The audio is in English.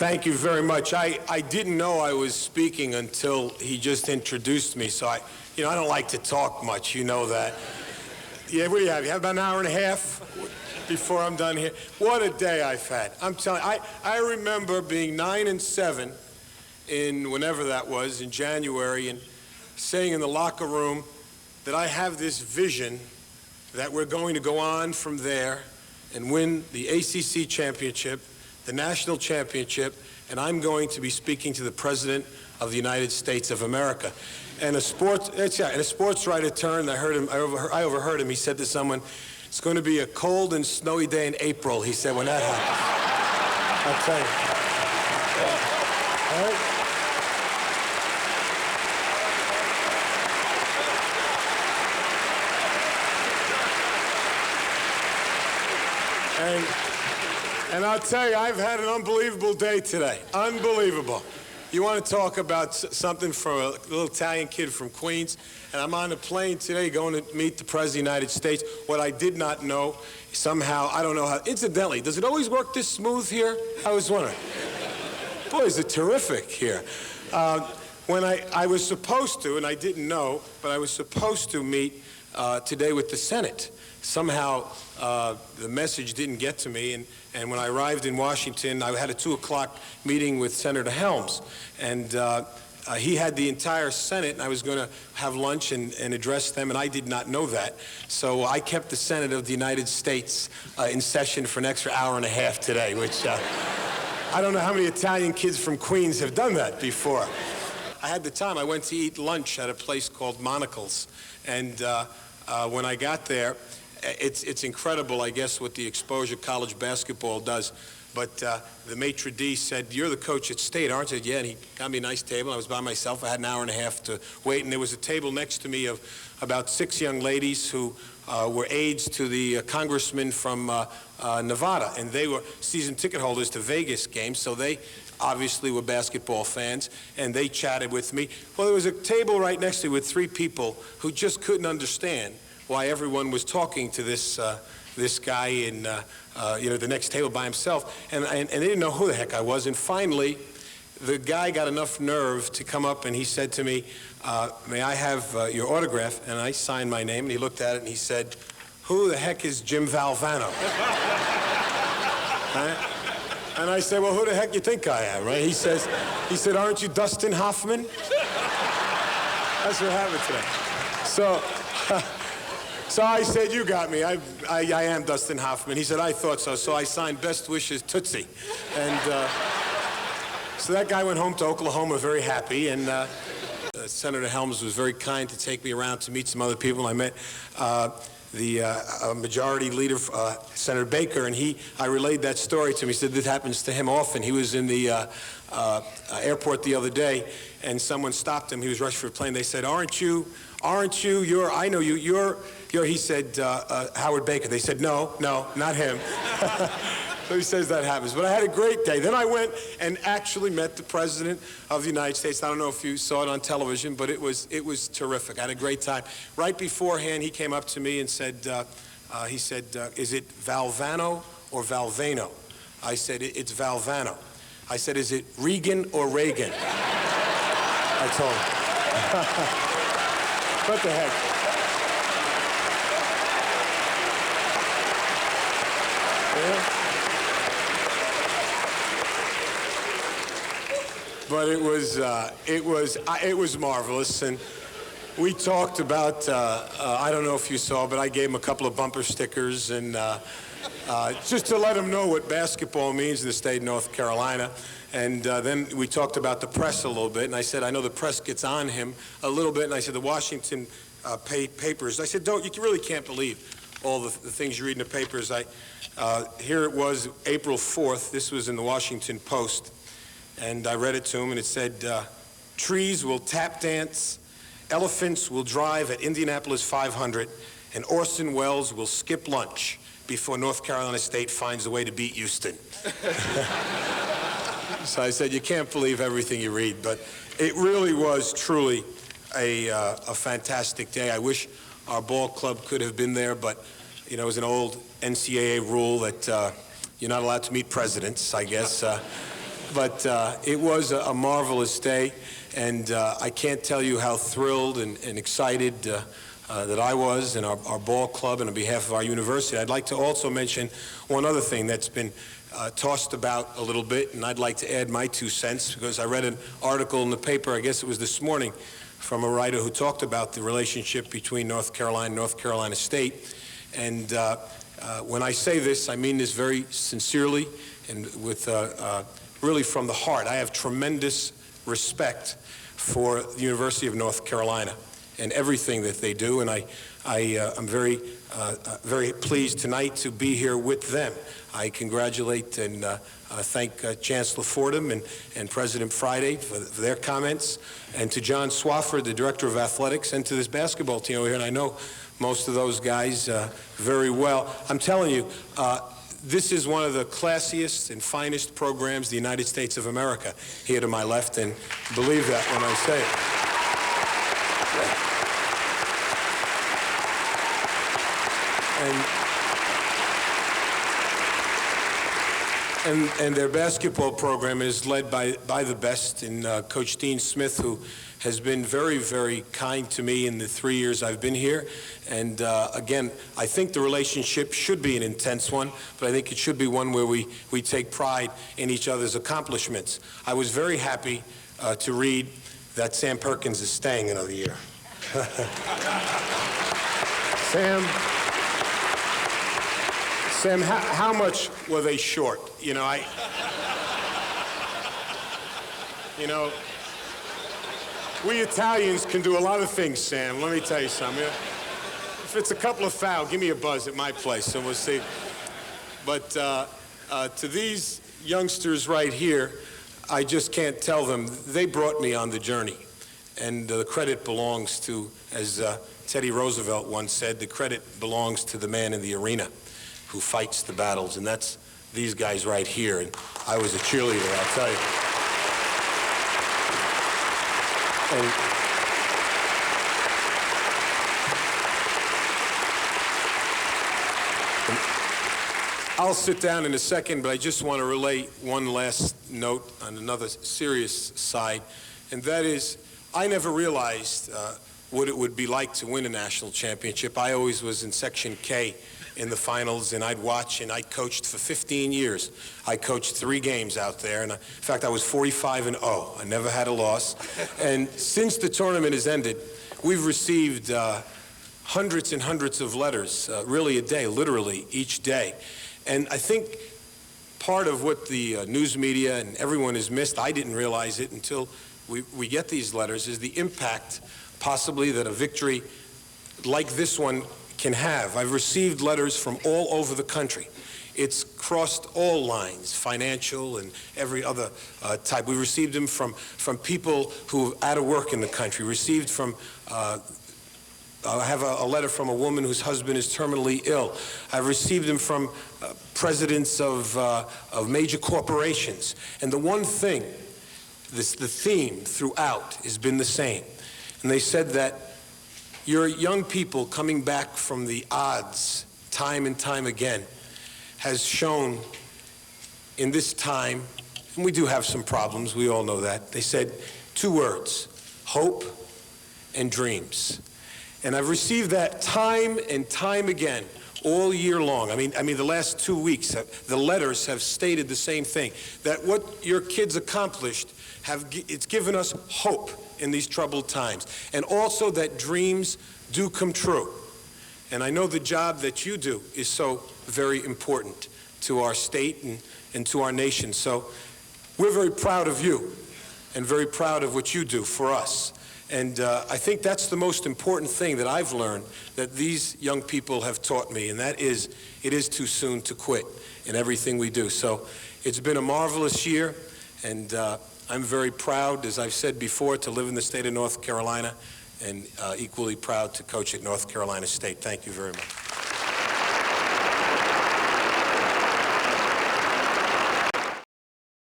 Thank you very much. I didn't know I was speaking until he just introduced me, so I don't like to talk much, you know that. Yeah, what do you have? You have about an hour and a half before I'm done here? What a day I've had. I'm telling you, I remember being 9 and 7 in whenever that was, in January, and saying in the locker room that I have this vision that we're going to go on from there and win the ACC championship, the national championship, and I'm going to be speaking to the President of the United States of America. And a sports writer turned, I overheard him, he said to someone, it's going to be a cold and snowy day in April, he said, when that happens. I'll tell you. All right? And I'll tell you, I've had an unbelievable day today. Unbelievable. You want to talk about something from a little Italian kid from Queens, and I'm on a plane today going to meet the President of the United States. What I did not know, somehow, I don't know how, incidentally, does it always work this smooth here? I was wondering. Boys are terrific here. When I was supposed to, and I didn't know, but I was supposed to meet today with the Senate. Somehow the message didn't get to me, and when I arrived in Washington, I had a 2 o'clock meeting with Senator Helms, and he had the entire Senate, and I was going to have lunch and address them, and I did not know that. So I kept the Senate of the United States in session for an extra hour and a half today, which I don't know how many Italian kids from Queens have done that before. I had the time. I went to eat lunch at a place called Monocle's, and when I got there, it's incredible, I guess, what the exposure college basketball does. But the maitre d' said, you're the coach at State, aren't you? Yeah, and he got me a nice table. I was by myself. I had an hour and a half to wait, and there was a table next to me of about 6 young ladies who were aides to the congressman from Nevada, and they were season ticket holders to Vegas games, so they obviously were basketball fans, and they chatted with me. Well, there was a table right next to me with 3 people who just couldn't understand why everyone was talking to this guy in the next table by himself, and they didn't know who the heck I was. And finally, the guy got enough nerve to come up, and he said to me, may I have your autograph? And I signed my name, and he looked at it, and he said, who the heck is Jim Valvano? And I said, well, who the heck you think I am, right? He said, aren't you Dustin Hoffman? That's what happened today. So I said, you got me. I am Dustin Hoffman. He said, I thought so. So I signed best wishes, Tootsie. And so that guy went home to Oklahoma very happy. And Senator Helms was very kind to take me around to meet some other people. I met the majority leader, Senator Baker, and I relayed that story to him. He said this happens to him often. He was in the airport the other day, and someone stopped him. He was rushing for a plane. They said, aren't you, I know you, he said, Howard Baker. They said, no, not him. So he says that happens. But I had a great day. Then I went and actually met the President of the United States. I don't know if you saw it on television, but it was terrific. I had a great time. Right beforehand, he came up to me and said, is it Valvano or Valvano? I said, it's Valvano. I said, is it Regan or Reagan? I told him. What the heck? Yeah. But it was marvelous, and we talked about I don't know if you saw, but I gave him a couple of bumper stickers, and just to let him know what basketball means in the state of North Carolina. And then we talked about the press a little bit, and I said, I know the press gets on him a little bit, and I said, the Washington papers. I said, you really can't believe all the things you read in the papers. Here it was, April 4th. This was in the Washington Post. And I read it to him, and it said, trees will tap dance, elephants will drive at Indianapolis 500, and Orson Welles will skip lunch before North Carolina State finds a way to beat Houston. So I said, you can't believe everything you read, but it really was truly a fantastic day. I wish our ball club could have been there, but it was an old NCAA rule that you're not allowed to meet presidents, I guess. But it was a marvelous day, and I can't tell you how thrilled and excited that I was and our ball club and on behalf of our university. I'd like to also mention one other thing that's been tossed about a little bit, and I'd like to add my 2 cents because I read an article in the paper, I guess it was this morning, from a writer who talked about the relationship between North Carolina and North Carolina State. And when I say this, I mean this very sincerely and with really from the heart. I have tremendous respect for the University of North Carolina and everything that they do, and I'm very pleased tonight to be here with them. I congratulate and thank Chancellor Fordham and President Friday for their comments, and to John Swafford, the Director of Athletics, and to this basketball team over here, and I know most of those guys very well. I'm telling you, this is one of the classiest and finest programs in the United States of America, here to my left, and believe that when I say it. And their basketball program is led by the best in Coach Dean Smith, who has been very, very kind to me in the 3 years I've been here. And again, I think the relationship should be an intense one, but I think it should be one where we take pride in each other's accomplishments. I was very happy to read that Sam Perkins is staying another year. Sam, how much were they short? You know, we Italians can do a lot of things, Sam. Let me tell you something. If it's a couple of fouls, give me a buzz at my place, and we'll see. But to these youngsters right here, I just can't tell them. They brought me on the journey, and the credit belongs to, as Teddy Roosevelt once said, the credit belongs to the man in the arena who fights the battles, and that's these guys right here. And I was a cheerleader, I'll tell you. And I'll sit down in a second, but I just want to relay one last note on another serious side, and that is I never realized what it would be like to win a national championship. I always was in Section K in the finals, and I'd watch, and I coached for 15 years. I coached 3 games out there, and in fact, I was 45-0. I never had a loss. And since the tournament has ended, we've received hundreds and hundreds of letters, really a day, literally each day. And I think part of what the news media and everyone has missed, I didn't realize it until we get these letters, is the impact possibly that a victory like this one can have. I've received letters from all over the country. It's crossed all lines, financial and every other type. We received them from people who are out of work in the country. Received from, I have a letter from a woman whose husband is terminally ill. I've received them from presidents of major corporations. And the one thing, the theme throughout has been the same. And they said that your young people coming back from the odds time and time again has shown in this time, and we do have some problems, we all know that. They said 2 words, hope and dreams. And I've received that time and time again all year long. I mean the last 2 weeks, the letters have stated the same thing, that what your kids accomplished, it's given us hope in these troubled times, and also that dreams do come true. And I know the job that you do is so very important to our state and to our nation. So we're very proud of you and very proud of what you do for us. And I think that's the most important thing that I've learned that these young people have taught me, and that is it is too soon to quit in everything we do. So it's been a marvelous year, and I'm very proud, as I've said before, to live in the state of North Carolina, and equally proud to coach at North Carolina State. Thank you very much.